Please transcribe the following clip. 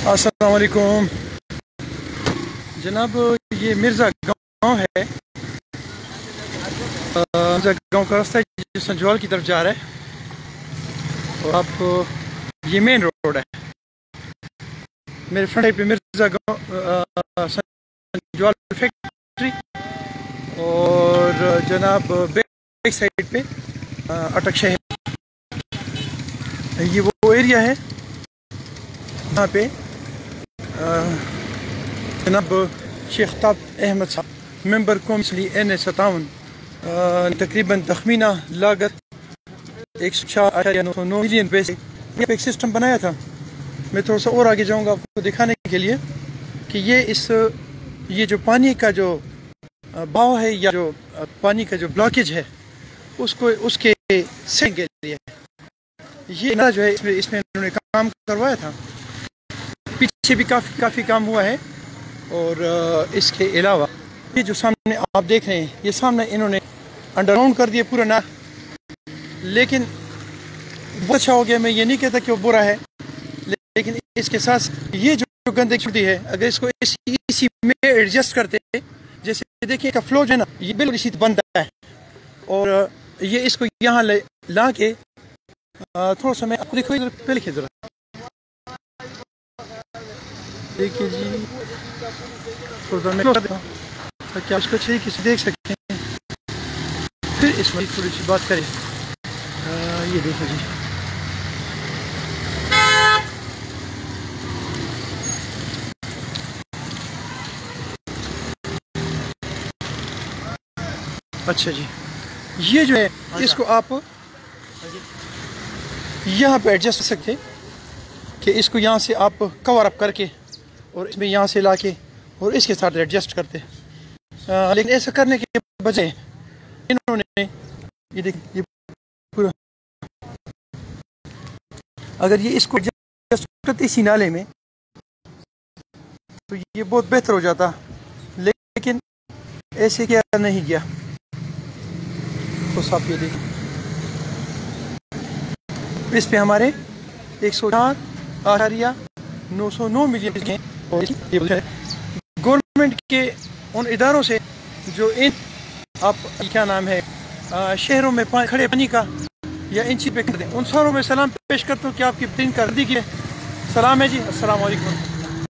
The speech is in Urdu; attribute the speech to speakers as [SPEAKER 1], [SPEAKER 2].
[SPEAKER 1] السلام علیکم جناب، یہ مرزا گاؤں ہے، مرزا گاؤں کا راستہ جو سنجوال کی طرف جا رہا ہے، اور آپ یہ مین روڈ ہے میرے فرنٹ پہ مرزا گاؤں سنجوال فیکٹری، اور جناب بیک سائڈ پہ اٹک شہر۔ یہ وہ ایریا ہے یہاں پہ جناب شیخ طاب احمد صاحب ممبر کونسلی N57 تقریباً تخمینہ لاگت 104.9 ملین پیسے یہ ایک سسٹم بنایا تھا۔ میں تھوڑا سا اور آگے جاؤں گا آپ کو دکھانے کے لیے کہ یہ جو پانی کا جو بہاؤ ہے یا جو پانی کا جو بلاکیج ہے اس کے سیٹنگ کے لیے یہ جو ہے اس میں انہوں نے کام کروایا تھا۔ پیچھے بھی کافی کام ہوا ہے، اور اس کے علاوہ یہ جو سامنے آپ دیکھ رہے ہیں یہ سامنے انہوں نے انڈر گراؤنڈ کر دیا پورا نا، لیکن بہت اچھا ہو گیا۔ میں یہ نہیں کہتا کہ وہ برا ہے، لیکن اس کے ساتھ یہ جو گندگی چھوٹی ہے اگر اس کو اسی میں ایڈجسٹ کرتے جیسے دیکھیں کا فلو جو ہے نا یہ بالکل اسی بنتا ہے، اور یہ اس کو یہاں لا کے تھوڑا سا میں آپ کو دیکھو ادھر پہ لکھے ذرا دیکھیے جی تاکہ آپ اس کو اچھے سے دیکھ سکتے ہیں، پھر اس میں تھوڑی سی بات کریں۔ یہ دیکھو جی اچھا جی، یہ جو ہے اس کو آپ یہاں پہ ایڈجسٹ کر سکتے کہ اس کو یہاں سے آپ کور اپ کر کے اور اس میں یہاں سے لا کے اور اس کے ساتھ ایڈجسٹ کرتے، لیکن ایسا کرنے کے بجائے انہوں نے یہ دیکھ یہ پورا اگر یہ اس کو ایڈجسٹ کرتے اسی نالے میں تو یہ بہت بہتر ہو جاتا، لیکن ایسے کیا نہیں کیا۔ تو صاحب یہ دیکھیں اس پہ ہمارے 104.909 ملین ہیں، اور گورنمنٹ کے ان اداروں سے جو ان آپ کیا نام ہے شہروں میں کھڑے پانی کا یا ان چیز پہ کر دیں، ان ساروں میں سلام پیش کرتا ہوں کہ آپ کی دن کا ردی کی سلام ہے جی۔ السلام علیکم۔